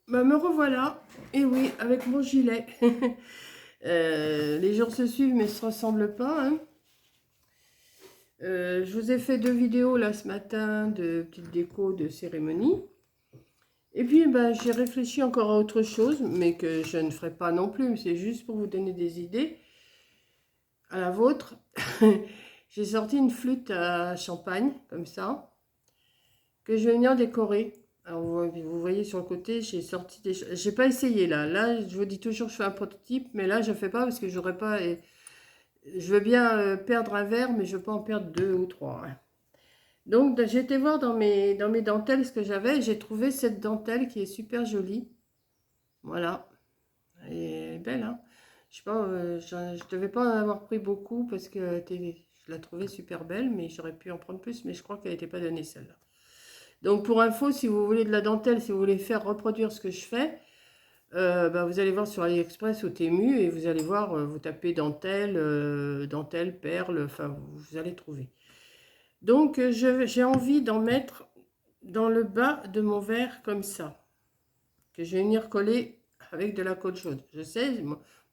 Bah, me revoilà, et oui, avec mon gilet. Les jours se suivent, mais se ressemblent pas, hein. Je vous ai fait 2 vidéos là ce matin de petites déco de cérémonie. Et puis, bah, j'ai réfléchi encore à autre chose, mais que je ne ferai pas non plus. C'est juste pour vous donner des idées. À la vôtre, j'ai sorti une flûte à champagne, comme ça, que je vais venir décorer. Alors, vous voyez sur le côté, j'ai sorti des choses. J'ai pas essayé là. Là, je vous dis toujours que je fais un prototype, mais là, je fais pas parce que j'aurais pas. Je veux bien perdre un verre, mais je veux pas en perdre 2 ou 3, hein. Donc, j'ai été voir dans mes dentelles ce que j'avais. J'ai trouvé cette dentelle qui est super jolie. Voilà. Elle est belle, hein. Je sais pas, je devais pas en avoir pris beaucoup parce que je la trouvais super belle, mais j'aurais pu en prendre plus, mais je crois qu'elle n'était pas donnée celle-là. Donc pour info, si vous voulez de la dentelle, si vous voulez faire reproduire ce que je fais, bah, vous allez voir sur AliExpress ou Temu et vous allez voir, vous tapez dentelle, dentelle, perle, enfin vous allez trouver. Donc j'ai envie d'en mettre dans le bas de mon verre comme ça, que je vais venir coller avec de la colle chaude. Je sais,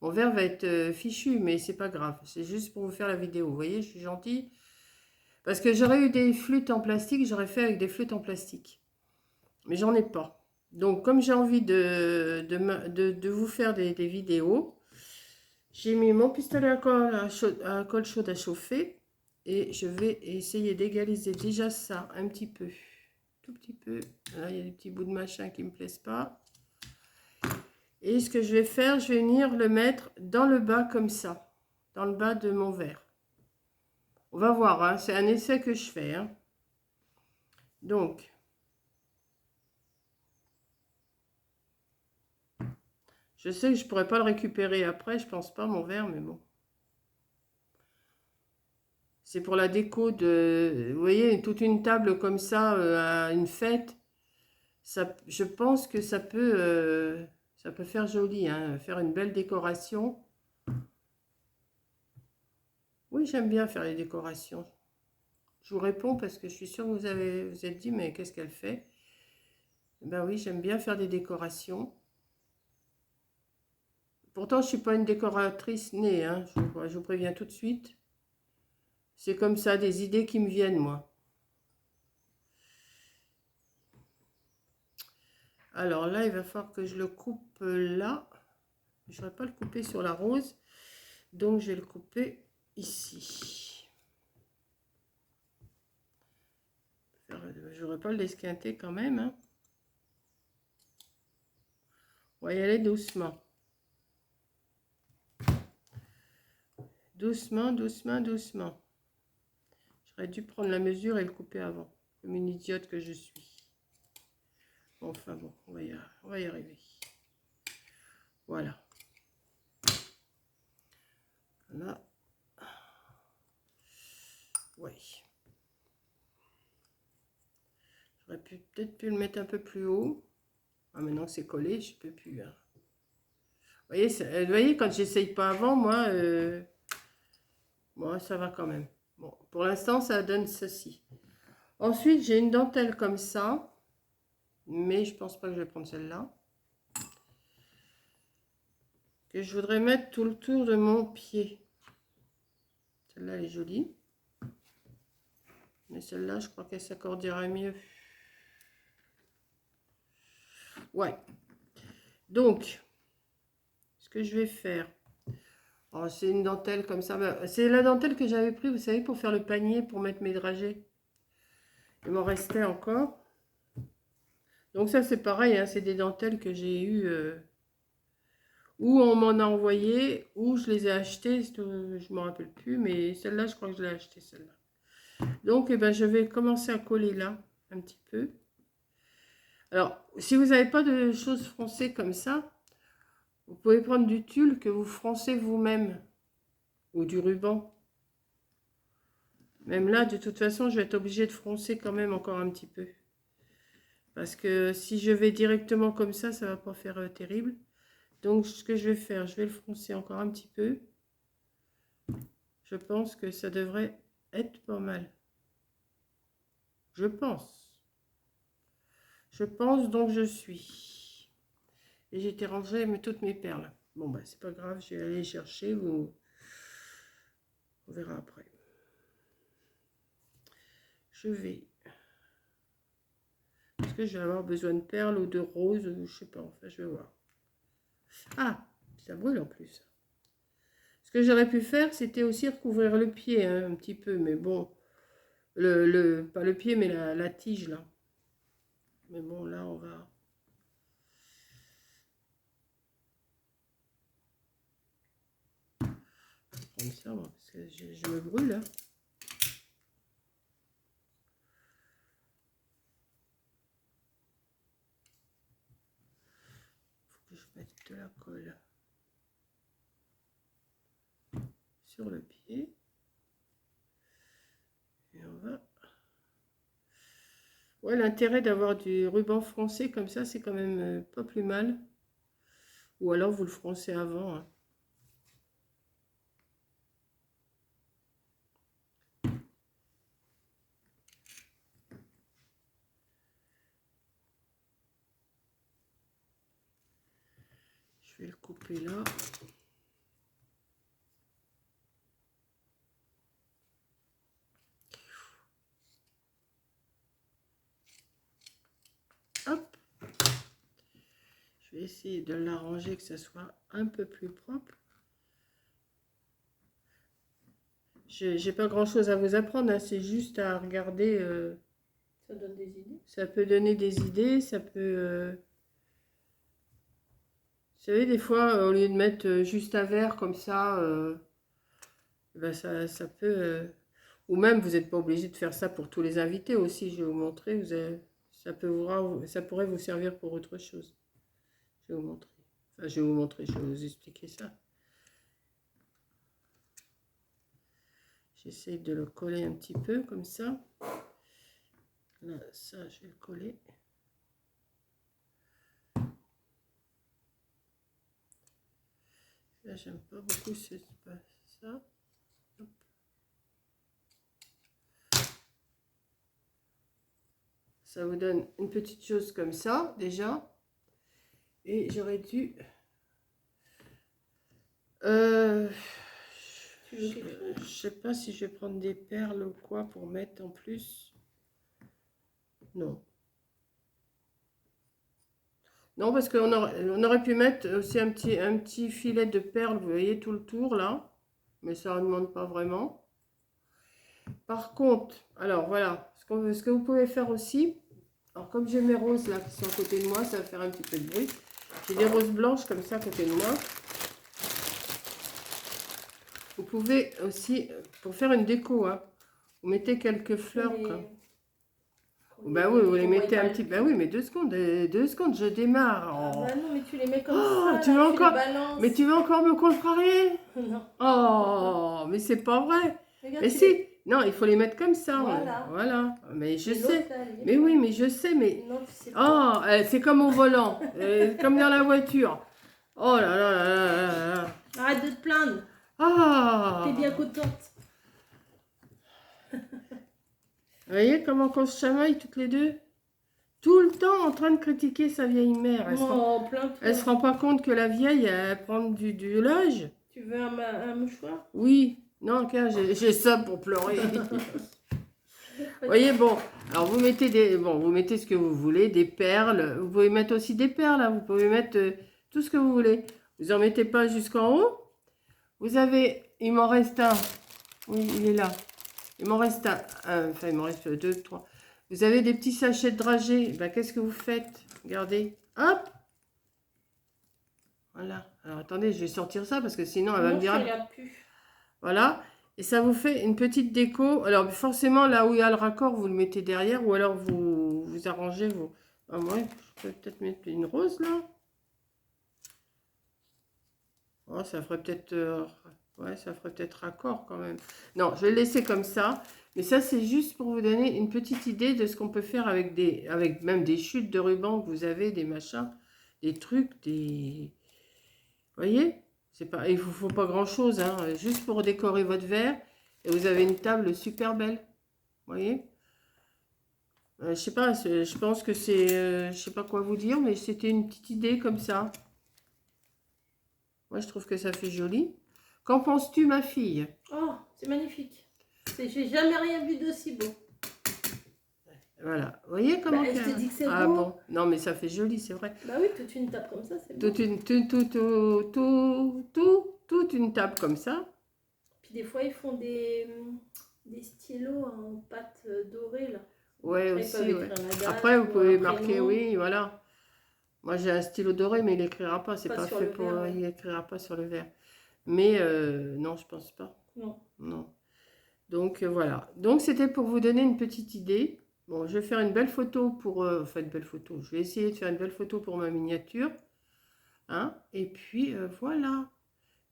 mon verre va être fichu, mais c'est pas grave. C'est juste pour vous faire la vidéo. Vous voyez, je suis gentille. Parce que j'aurais eu des flûtes en plastique, j'aurais fait avec des flûtes en plastique. Mais j'en ai pas. Donc, comme j'ai envie de vous faire des vidéos, j'ai mis mon pistolet à colle chaude à chauffer et je vais essayer d'égaliser déjà ça un petit peu. Tout petit peu. Là, il y a des petits bouts de machin qui ne me plaisent pas. Et ce que je vais faire, je vais venir le mettre dans le bas comme ça, dans le bas de mon verre. On va voir, hein, c'est un essai que je fais, hein. Donc, je sais que je ne pourrais pas le récupérer après, je pense pas mon verre, mais bon. C'est pour la déco de, vous voyez, toute une table comme ça à une fête. Ça, je pense que ça peut faire joli, hein, faire une belle décoration. Oui, j'aime bien faire les décorations. Je vous réponds parce que je suis sûre que vous êtes dit, mais qu'est-ce qu'elle fait? Ben oui, j'aime bien faire des décorations. Pourtant, je ne suis pas une décoratrice née, hein, je vous préviens tout de suite. C'est comme ça, des idées qui me viennent, moi. Alors là, il va falloir que je le coupe là. Je ne vais pas le couper sur la rose. Donc, je vais le couper ici. Je n'aurais pas l'esquinter quand même, hein. On va y aller doucement. Doucement, doucement, doucement. J'aurais dû prendre la mesure et le couper avant, comme une idiote que je suis. Enfin bon, on va y arriver. Voilà. Là. Oui. J'aurais peut-être pu le mettre un peu plus haut. Ah, maintenant que c'est collé, je ne peux plus, hein. Vous voyez, quand j'essaye pas avant, moi, ça va quand même. Bon, pour l'instant, ça donne ceci. Ensuite, j'ai une dentelle comme ça, mais je pense pas que je vais prendre celle-là. Que je voudrais mettre tout le tour de mon pied. Celle-là, elle est jolie. Mais celle-là, je crois qu'elle s'accorderait mieux. Ouais. Donc, ce que je vais faire, oh, c'est une dentelle comme ça. C'est la dentelle que j'avais pris, vous savez, pour faire le panier, pour mettre mes dragées. Il m'en restait encore. Donc ça, c'est pareil, hein, c'est des dentelles que j'ai eues, ou on m'en a envoyé, ou je les ai achetées, je ne me rappelle plus, mais celle-là, je crois que je l'ai achetée, celle-là. Donc, eh ben, je vais commencer à coller là, un petit peu. Alors, si vous n'avez pas de choses froncées comme ça, vous pouvez prendre du tulle que vous froncez vous-même, ou du ruban. Même là, de toute façon, je vais être obligée de froncer quand même encore un petit peu. Parce que si je vais directement comme ça ne va pas faire terrible. Donc, ce que je vais faire, je vais le froncer encore un petit peu. Je pense que ça devrait être pas mal. Je pense. Je pense donc je suis. Et j'étais rangé toutes mes perles. Bon, bah, c'est pas grave, je vais aller chercher. On verra après. Je vais. Est-ce que je vais avoir besoin de perles ou de roses? Ou je sais pas, enfin, je vais voir. Ah, ça brûle en plus. Ce que j'aurais pu faire, c'était aussi recouvrir le pied, hein, un petit peu. Mais bon, pas le pied, mais la tige, là. Mais bon, là, on va... prendre ça, moi, parce que je me brûle, hein. Faut que je mette de la colle sur le pied. Et on va... Ouais, l'intérêt d'avoir du ruban froncé comme ça, c'est quand même pas plus mal. Ou alors vous le froncez avant, hein. Je vais le couper là. Hop. Je vais essayer de l'arranger, que ça soit un peu plus propre. J'ai pas grand chose à vous apprendre, hein, c'est juste à regarder. Ça donne des idées. Ça peut donner des idées, ça peut... Vous savez, des fois, au lieu de mettre juste un verre comme ça, ben ça peut... Ou même, vous n'êtes pas obligé de faire ça pour tous les invités aussi, je vais vous montrer. Ça pourrait vous servir pour autre chose. Je vais vous montrer. Enfin, je vais vous montrer, je vais vous expliquer ça. J'essaie de le coller un petit peu comme ça. Là, ça, je vais le coller. Là, j'aime pas beaucoup ça. Hop. Ça vous donne une petite chose comme ça, déjà. Et j'aurais dû... je sais pas si je vais prendre des perles ou quoi pour mettre en plus. Non. Non, parce qu'on aurait pu mettre aussi un petit filet de perles, vous voyez, tout le tour là. Mais ça ne demande pas vraiment. Par contre, alors voilà, ce que vous pouvez faire aussi, alors comme j'ai mes roses là qui sont à côté de moi, ça va faire un petit peu de bruit. J'ai des roses blanches comme ça à côté de moi. Vous pouvez aussi, pour faire une déco, hein, vous mettez quelques fleurs. Bah oui, vous les mettez un petit... Bah oui, mais 2 secondes, 2 secondes, je démarre. Ah bah non, mais tu les mets comme Oh, ça, tu veux là, encore... tu les balances. Mais tu veux encore me contrarier? Non. Oh, mais c'est pas vrai. Regarde, Mais si, non, il faut les mettre comme ça. Voilà. Voilà. Mais je Et sais. l'autre, là, Mais oui, mais je sais, mais... Non, tu sais pas. Oh, c'est comme au volant, comme dans la voiture. Oh là là là là là là. Arrête de te plaindre. Ah. T'es bien contente. Vous voyez comment on se chamaille toutes les deux? Tout le temps en train de critiquer sa vieille mère. Elle se rend pas compte que la vieille, elle prend du linge. Tu veux un mouchoir? Oui. Non, car j'ai ça pour pleurer. Vous voyez, bon, alors vous mettez vous mettez ce que vous voulez, des perles. Vous pouvez mettre aussi des perles, hein, vous pouvez mettre tout ce que vous voulez. Vous en mettez pas jusqu'en haut. Vous avez, il m'en reste un. Oui, il est là. Il m'en reste un. Enfin, il m'en reste 2, 3. Vous avez des petits sachets de dragées. Ben, qu'est-ce que vous faites? Regardez. Hop. Voilà. Alors, attendez, je vais sortir ça parce que sinon, elle va me dire... Voilà. Et ça vous fait une petite déco. Alors, forcément, là où il y a le raccord, vous le mettez derrière. Ou alors, vous arrangez vos... Ah, moi, je peux peut-être mettre une rose, là. Oh, ça ferait peut-être... ouais, ça ferait peut-être raccord, quand même. Non, je vais le laisser comme ça. Mais ça, c'est juste pour vous donner une petite idée de ce qu'on peut faire avec même des chutes de ruban que vous avez, des machins, des trucs, des... Vous voyez? C'est pas, il ne vous faut pas grand-chose, hein, juste pour décorer votre verre. Et vous avez une table super belle. Vous voyez? Je sais pas, je pense que c'est... je sais pas quoi vous dire, mais c'était une petite idée comme ça. Moi, je trouve que ça fait joli. Qu'en penses-tu, ma fille? Oh, c'est magnifique. J'ai jamais rien vu d'aussi beau. Voilà. Vous voyez comment... Je te dis que c'est Ah beau. bon. Non, mais ça fait joli, c'est vrai. Bah oui, toute une table comme ça, c'est beau. Toute une table comme ça. Puis des fois, ils font des stylos en pâte dorée, là. Ouais, Après, ils aussi, peuvent ouais. écrire la date Après, vous ou pouvez un marquer, prénom. oui, voilà. Moi, j'ai un stylo doré, mais il n'écrira pas. C'est Pas pas sur fait le pour... verre, ouais. Il n'écrira pas sur le verre. Mais non, je pense pas. Non. Non. Donc, voilà. Donc, c'était pour vous donner une petite idée. Bon, je vais faire une belle photo pour... enfin, une belle photo. Je vais essayer de faire une belle photo pour ma miniature. Hein? Et puis, voilà.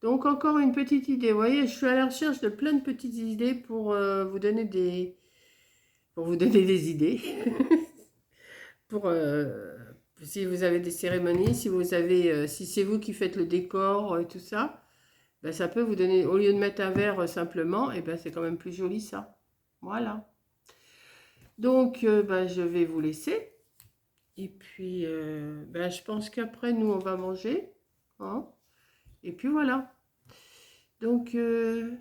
Donc, encore une petite idée. Vous voyez, je suis à la recherche de plein de petites idées pour vous donner des... Pour vous donner des idées. Pour... si vous avez des cérémonies, si vous avez... si c'est vous qui faites le décor et tout ça, ben, ça peut vous donner... Au lieu de mettre un verre simplement, et ben, c'est quand même plus joli ça. Voilà. Donc, ben, je vais vous laisser. Et puis, ben, je pense qu'après, nous, on va manger. Hein. Et puis, voilà. Donc, ben,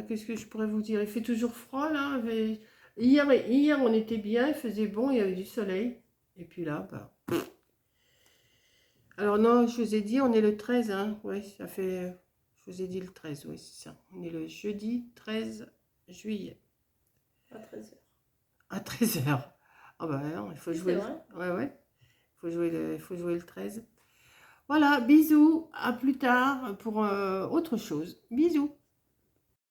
qu'est-ce que je pourrais vous dire? Il fait toujours froid, là. Hier, on était bien, il faisait bon, il y avait du soleil. Et puis là, ben... Alors non, je vous ai dit, on est le 13, hein. Oui, ça fait... Je vous ai dit le 13, oui, c'est ça. On est le jeudi 13 juillet. À 13h. À 13h. Ah bah non, il faut jouer... C'est vrai. Ouais, ouais. Il faut jouer le 13. Voilà, bisous. À plus tard pour autre chose. Bisous.